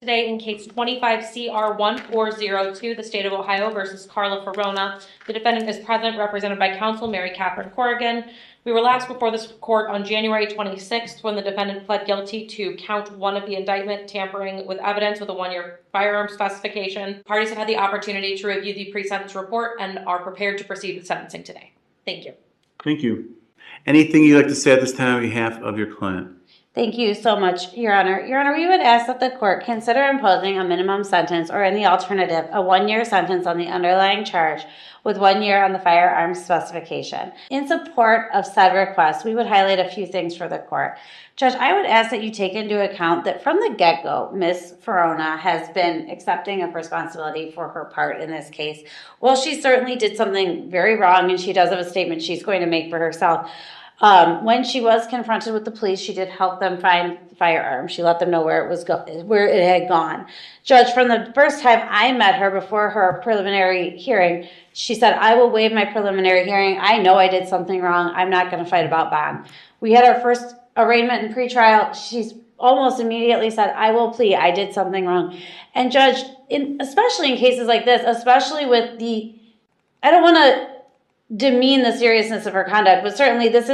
Today in case 25CR1402, the state of Ohio versus Carla Ferrona. The defendant is present, represented by counsel Mary Catherine Corrigan. We were last before this court on January 26th when the defendant pled guilty to count 1 of the indictment, tampering with evidence with a 1-year firearm specification. Parties have had the opportunity to review the pre-sentence report and are prepared to proceed with sentencing today. Thank you. Thank you. Anything you'd like to say at this time on behalf of your client? Thank you so much, Your Honor. Your Honor, we would ask that the court consider imposing a minimum sentence or, in the alternative, a 1-year sentence on the underlying charge with 1 year on the firearms specification. In support of said request, we would highlight a few things for the court. Judge, I would ask that you take into account that from the get-go, Ms. Ferrona has been accepting of responsibility for her part in this case. While she certainly did something very wrong, and she does have a statement she's going to make for herself, when she was confronted with the police, she did help them find the firearm. She let them know where it had gone. Judge, from the first time I met her before her preliminary hearing, she said, "I will waive my preliminary hearing. I know I did something wrong. I'm not going to fight about bond." We had our first arraignment and pretrial. She's almost immediately said, "I will plead. I did something wrong." And Judge, especially in cases like this, especially with I don't want to demean the seriousness of her conduct, but certainly this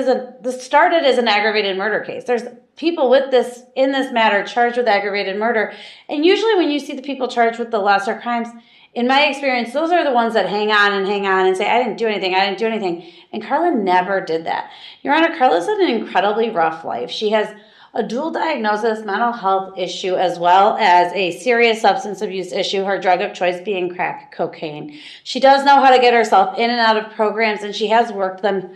started as an aggravated murder case. There's people in this matter charged with aggravated murder, and usually when you see the people charged with the lesser crimes, in my experience, those are the ones that hang on and say, "I didn't do anything, I didn't do anything." And Carla never did that. Your Honor, Carla's had an incredibly rough life. She has a dual diagnosis mental health issue as well as a serious substance abuse issue, her drug of choice being crack cocaine. She does know how to get herself in and out of programs, and she has worked them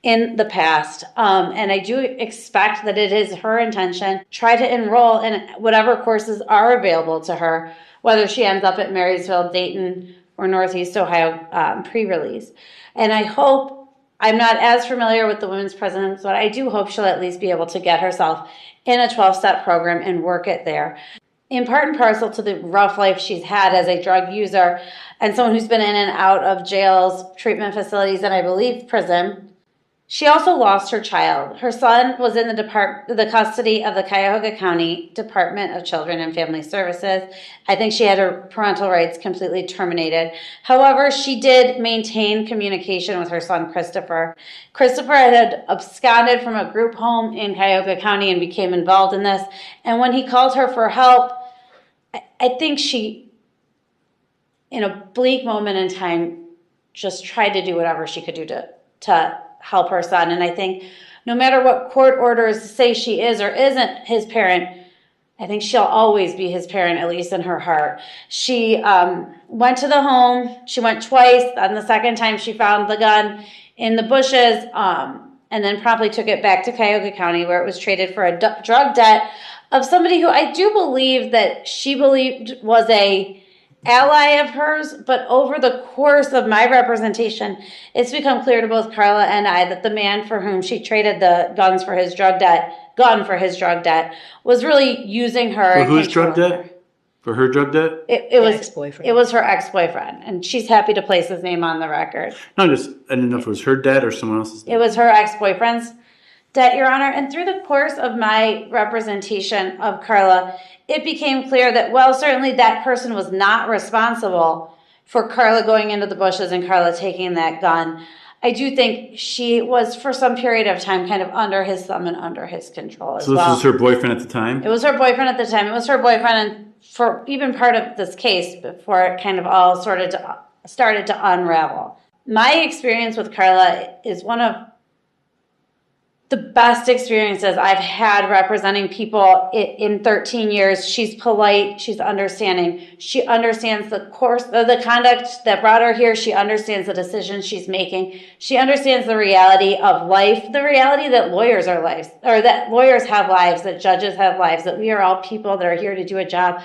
in the past. And I do expect that it is her intention to try to enroll in whatever courses are available to her, whether she ends up at Marysville, Dayton, or Northeast Ohio pre-release. And I hope, I'm not as familiar with the women's prisons, but I do hope she'll at least be able to get herself in a 12-step program and work it there. In part and parcel to the rough life she's had as a drug user and someone who's been in and out of jails, treatment facilities, and I believe prison, she also lost her child. Her son was in the custody of the Cuyahoga County Department of Children and Family Services. I think she had her parental rights completely terminated. However, she did maintain communication with her son, Christopher. Christopher had absconded from a group home in Cuyahoga County and became involved in this. And when he called her for help, I think she, in a bleak moment in time, just tried to do whatever she could do to help her son. And I think no matter what court orders say she is or isn't his parent, I think she'll always be his parent, at least in her heart. She went to the home. She went twice. On the second time, she found the gun in the bushes and then promptly took it back to Cuyahoga County, where it was traded for a drug debt of somebody who I do believe that she believed was a ally of hers, but over the course of my representation, it's become clear to both Carla and I that the man for whom she traded the gun for his drug debt, was really using her. For whose drug debt? For her drug debt? It was ex-boyfriend. It was her ex-boyfriend, and she's happy to place his name on the record. No, I didn't know if it was her debt or someone else's debt. It was her ex-boyfriend's debt, Your Honor. And through the course of my representation of Carla, it became clear that, well, certainly that person was not responsible for Carla going into the bushes and Carla taking that gun. I do think she was, for some period of time, kind of under his thumb and under his control as well. So this was her boyfriend at the time? It was her boyfriend at the time. It was her boyfriend for even part of this case before it kind of all started to unravel. My experience with Carla is one of the best experiences I've had representing people in 13 years. She's polite. She's understanding. She understands the conduct that brought her here. She understands the decisions she's making. She understands the reality of life, the reality that lawyers are lives, or that lawyers have lives, that judges have lives, that we are all people that are here to do a job.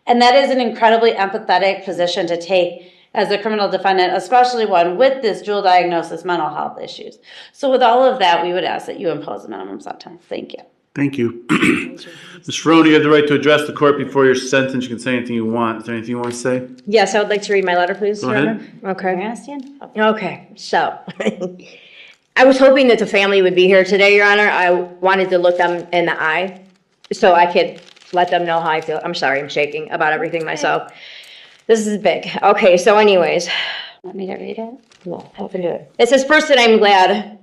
And that is an incredibly empathetic position to take as a criminal defendant, especially one with this dual diagnosis mental health issues. So with all of that, we would ask that you impose a minimum sentence. Thank you. Thank you. Ms. Ferrona, you have the right to address the court before your sentence. You can say anything you want. Is there anything you want to say? Yes, I would like to read my letter, please. Go ahead. Okay. May I stand? Okay, so I was hoping that the family would be here today, Your Honor. I wanted to look them in the eye so I could let them know how I feel. I'm sorry, I'm shaking about everything myself. This is big. Okay, so anyways. Want me to read it? No, I can do it. It says, first, that I'm glad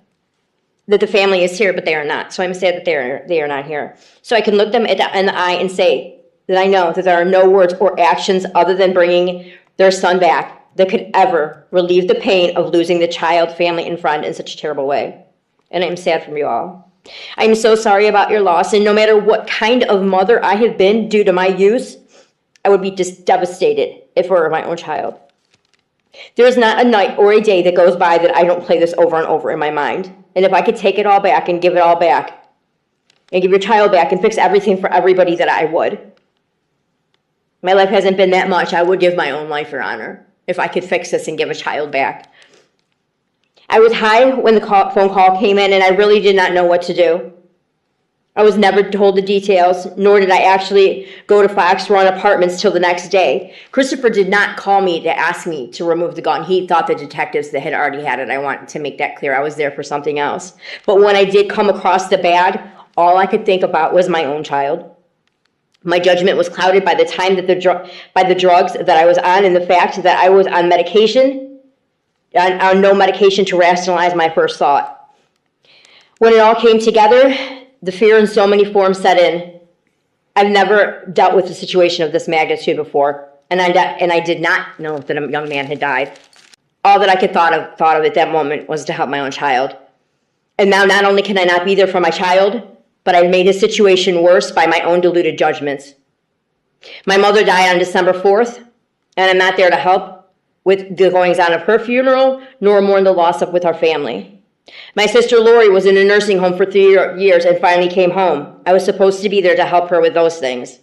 that the family is here, but they are not. So I'm sad that they are not here. So I can look them in the eye and say that I know that there are no words or actions other than bringing their son back that could ever relieve the pain of losing the child, family, and friend in such a terrible way. And I'm sad for you all. I'm so sorry about your loss, and no matter what kind of mother I have been due to my use, I would be just devastated if it were my own child. There is not a night or a day that goes by that I don't play this over and over in my mind. And if I could take it all back and give it all back, and give your child back and fix everything for everybody, that I would. My life hasn't been that much. I would give my own life, Your Honor, if I could fix this and give a child back. I was high when the phone call came in, and I really did not know what to do. I was never told the details, nor did I actually go to Fox Run Apartments till the next day. Christopher did not call me to ask me to remove the gun. He thought the detectives that had already had it. I want to make that clear. I was there for something else. But when I did come across the bag, all I could think about was my own child. My judgment was clouded by the time that by the drugs that I was on, and the fact that I was on medication, on no medication to rationalize my first thought. When it all came together, the fear in so many forms set in. I've never dealt with a situation of this magnitude before, and I did not know that a young man had died. All that I could thought of at that moment was to help my own child. And now not only can I not be there for my child, but I've made his situation worse by my own deluded judgments. My mother died on December 4th, and I'm not there to help with the goings-on of her funeral, nor mourn the loss of with our family. My sister Lori was in a nursing home for 3 years and finally came home. I was supposed to be there to help her with those things.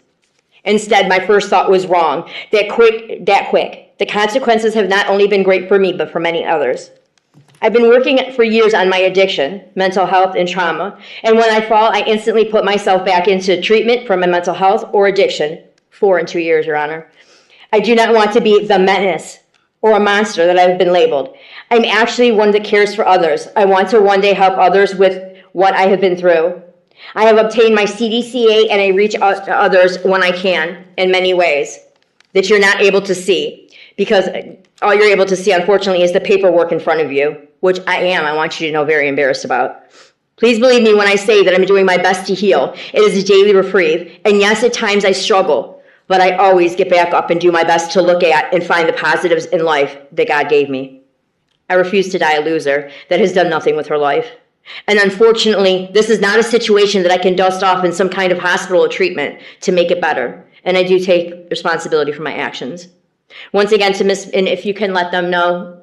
Instead, my first thought was wrong. That quick. The consequences have not only been great for me, but for many others. I've been working for years on my addiction, mental health, and trauma. And when I fall, I instantly put myself back into treatment for my mental health or addiction. 4 and 2 years, Your Honor. I do not want to be the menace or a monster that I've been labeled. I'm actually one that cares for others. I want to one day help others with what I have been through. I have obtained my CDCA, and I reach out to others when I can in many ways that you're not able to see, because all you're able to see, unfortunately, is the paperwork in front of you, which I want you to know, very embarrassed about. Please believe me when I say that I'm doing my best to heal. It is a daily reprieve, and yes, at times I struggle, but I always get back up and do my best to look at and find the positives in life that God gave me. I refuse to die a loser that has done nothing with her life. And unfortunately, this is not a situation that I can dust off in some kind of hospital or treatment to make it better. And I do take responsibility for my actions. Once again, and if you can let them know,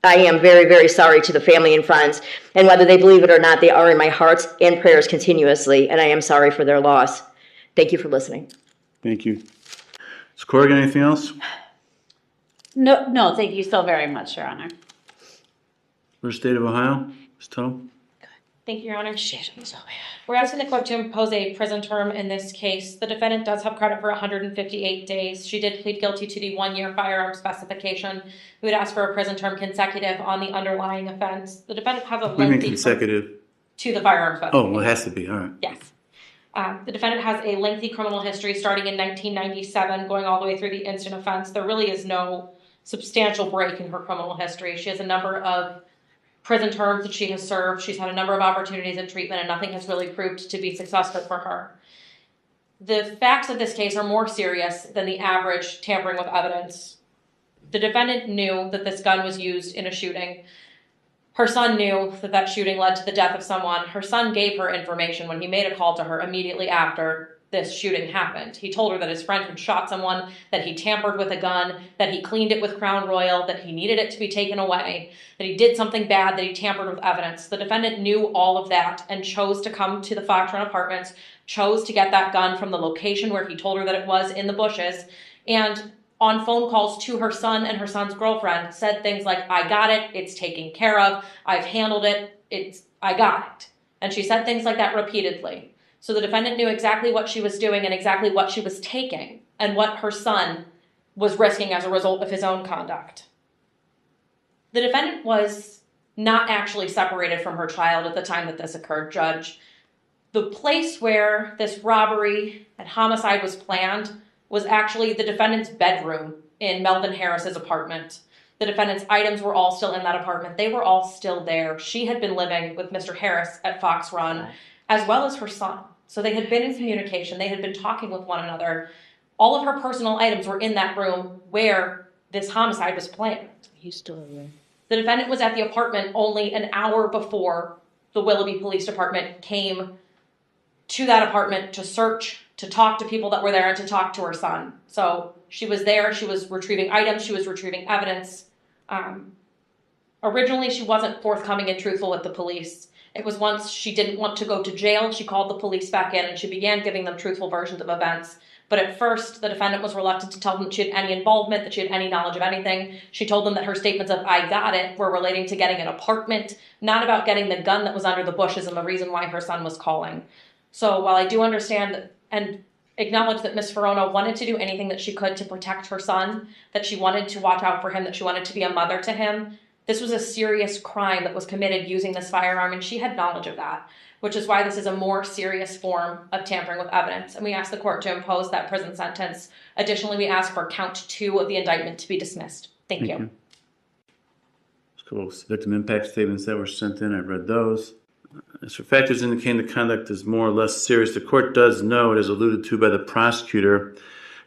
I am very, very sorry to the family and friends. And whether they believe it or not, they are in my hearts and prayers continuously. And I am sorry for their loss. Thank you for listening. Thank you. Ms. Corrigan, anything else? No, thank you so very much, Your Honor. First State of Ohio, Ms. Tuttle. Thank you, Your Honor. We're asking the court to impose a prison term in this case. The defendant does have credit for 158 days. She did plead guilty to the 1-year firearm specification. We would ask for a prison term consecutive on the underlying offense. The defendant has a What do you mean lengthy consecutive? to the firearm specification. Oh, well, it has to be. All right. Yes. The defendant has a lengthy criminal history starting in 1997, going all the way through the instant offense. There really is no substantial break in her criminal history. She has a number of prison terms that she has served. She's had a number of opportunities in treatment, and nothing has really proved to be successful for her. The facts of this case are more serious than the average tampering with evidence. The defendant knew that this gun was used in a shooting. Her son knew that that shooting led to the death of someone. Her son gave her information when he made a call to her immediately after this shooting happened. He told her that his friend had shot someone, that he tampered with a gun, that he cleaned it with Crown Royal, that he needed it to be taken away, that he did something bad, that he tampered with evidence. The defendant knew all of that and chose to come to the Fox Run Apartments, chose to get that gun from the location where he told her that it was in the bushes, and on phone calls to her son and her son's girlfriend said things like, I got it, it's taken care of, I've handled it, I got it. And she said things like that repeatedly. So the defendant knew exactly what she was doing and exactly what she was taking and what her son was risking as a result of his own conduct. The defendant was not actually separated from her child at the time that this occurred, Judge. The place where this robbery and homicide was planned was actually the defendant's bedroom in Melvin Harris's apartment. The defendant's items were all still in that apartment. They were all still there. She had been living with Mr. Harris at Fox Run, as well as her son. So they had been in communication. They had been talking with one another. All of her personal items were in that room where this homicide was planned. He's still there. The defendant was at the apartment only an hour before the Willoughby Police Department came to that apartment to search, to talk to people that were there, and to talk to her son. So she was there. She was retrieving items. She was retrieving evidence. Originally, she wasn't forthcoming and truthful with the police. It was once she didn't want to go to jail, she called the police back in and she began giving them truthful versions of events. But at first, the defendant was reluctant to tell them she had any involvement, that she had any knowledge of anything. She told them that her statements of "I got it" were relating to getting an apartment, not about getting the gun that was under the bushes and the reason why her son was calling. So while I do understand and acknowledge that Ms. Ferrona wanted to do anything that she could to protect her son, that she wanted to watch out for him, that she wanted to be a mother to him, this was a serious crime that was committed using this firearm, and she had knowledge of that, which is why this is a more serious form of tampering with evidence. And we ask the court to impose that prison sentence. Additionally, we ask for count 2 of the indictment to be dismissed. Thank you. There's a couple of victim impact statements that were sent in. I've read those. As for factors indicating the conduct is more or less serious, the court does note, as alluded to by the prosecutor,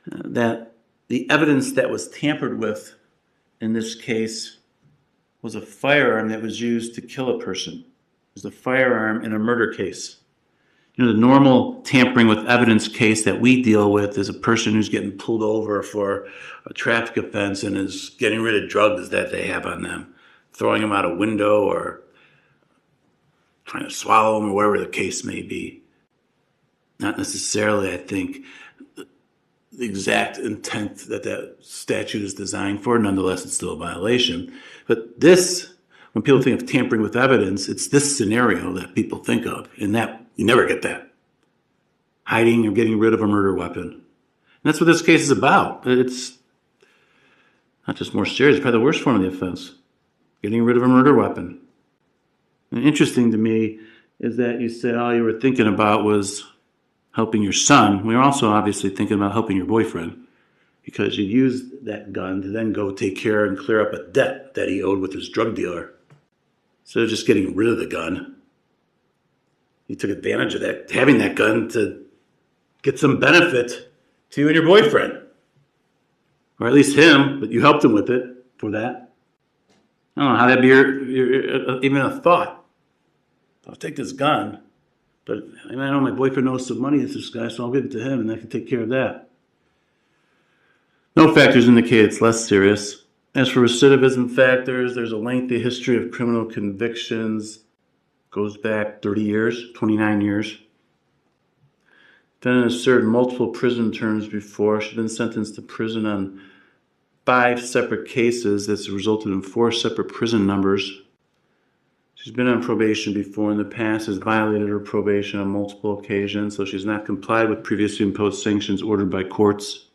that the evidence that was tampered with in this case was a firearm that was used to kill a person. It was a firearm in a murder case. You know, the normal tampering with evidence case that we deal with is a person who's getting pulled over for a traffic offense and is getting rid of drugs that they have on them, throwing them out a window or trying to swallow them or whatever the case may be. Not necessarily, I think, the exact intent that that statute is designed for. Nonetheless, it's still a violation. But this, when people think of tampering with evidence, it's this scenario that people think of, and that you never get that. Hiding or getting rid of a murder weapon. And that's what this case is about. It's not just more serious, it's probably the worst form of the offense. Getting rid of a murder weapon. And interesting to me is that you said all you were thinking about was helping your son. We were also obviously thinking about helping your boyfriend, because you used that gun to then go take care and clear up a debt that he owed with his drug dealer. Instead of just getting rid of the gun, you took advantage of that, having that gun, to get some benefit to you and your boyfriend. Or at least him, but you helped him with it for that. I don't know how that'd be even a thought. I'll take this gun, but I know my boyfriend knows some money is this guy, so I'll give it to him and I can take care of that. No factors indicate it's less serious. As for recidivism factors, there's a lengthy history of criminal convictions. Goes back 30 years, 29 years. Defendant has served multiple prison terms before. She's been sentenced to prison on 5 separate cases that's resulted in 4 separate prison numbers. She's been on probation before in the past, has violated her probation on multiple occasions, so she's not complied with previously imposed sanctions ordered by courts.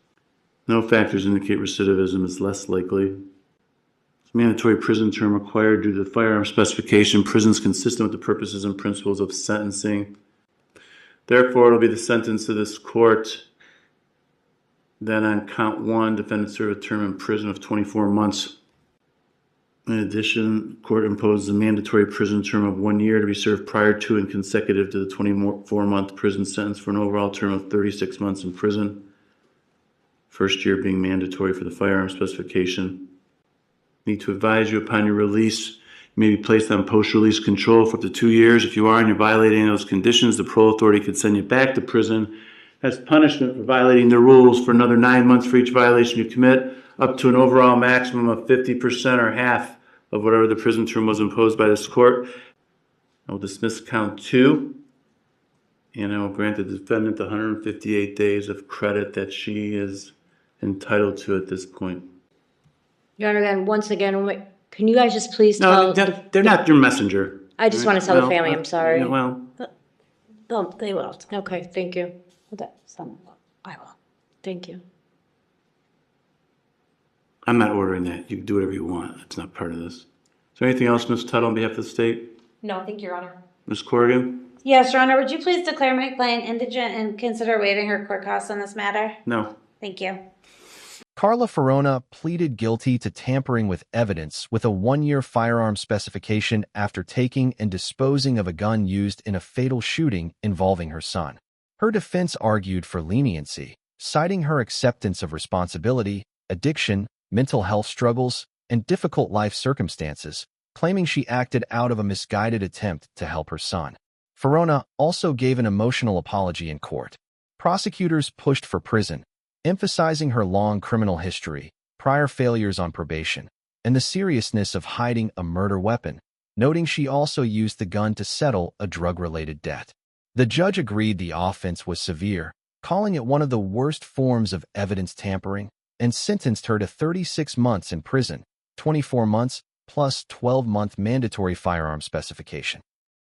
No factors indicate recidivism is less likely. It's mandatory prison term required due to the firearm specification. Prison's consistent with the purposes and principles of sentencing. Therefore, it'll be the sentence of this court. Then on count 1, defendant served a term in prison of 24 months. In addition, court imposes a mandatory prison term of 1 year to be served prior to and consecutive to the 24-month prison sentence for an overall term of 36 months in prison. First year being mandatory for the firearm specification. Need to advise you upon your release. You may be placed on post-release control for up to 2 years. If you are and you're violating those conditions, the parole authority could send you back to prison as punishment for violating the rules for another 9 months for each violation you commit, up to an overall maximum of 50% or half of whatever the prison term was imposed by this court. I will dismiss count 2, and I will grant the defendant the 158 days of credit that she is entitled to at this point. Your Honor, again, once again, can you guys just please No, tell... they're not your messenger. I just want to tell the family, I'm sorry. Yeah, well, They will. Okay, thank you. Some will. I will. Thank you. I'm not ordering that. You can do whatever you want. It's not part of this. Is there anything else, Ms. Tuttle, on behalf of the state? No, thank you, Your Honor. Ms. Corrigan? Yes, Your Honor, would you please declare my client indigent and consider waiving her court costs on this matter? No. Thank you. Carla Ferrona pleaded guilty to tampering with evidence with a 1-year firearm specification after taking and disposing of a gun used in a fatal shooting involving her son. Her defense argued for leniency, citing her acceptance of responsibility, addiction, mental health struggles, and difficult life circumstances, claiming she acted out of a misguided attempt to help her son. Ferrona also gave an emotional apology in court. Prosecutors pushed for prison, emphasizing her long criminal history, prior failures on probation, and the seriousness of hiding a murder weapon, noting she also used the gun to settle a drug-related debt. The judge agreed the offense was severe, calling it one of the worst forms of evidence tampering, and sentenced her to 36 months in prison, 24 months plus 12-month mandatory firearm specification.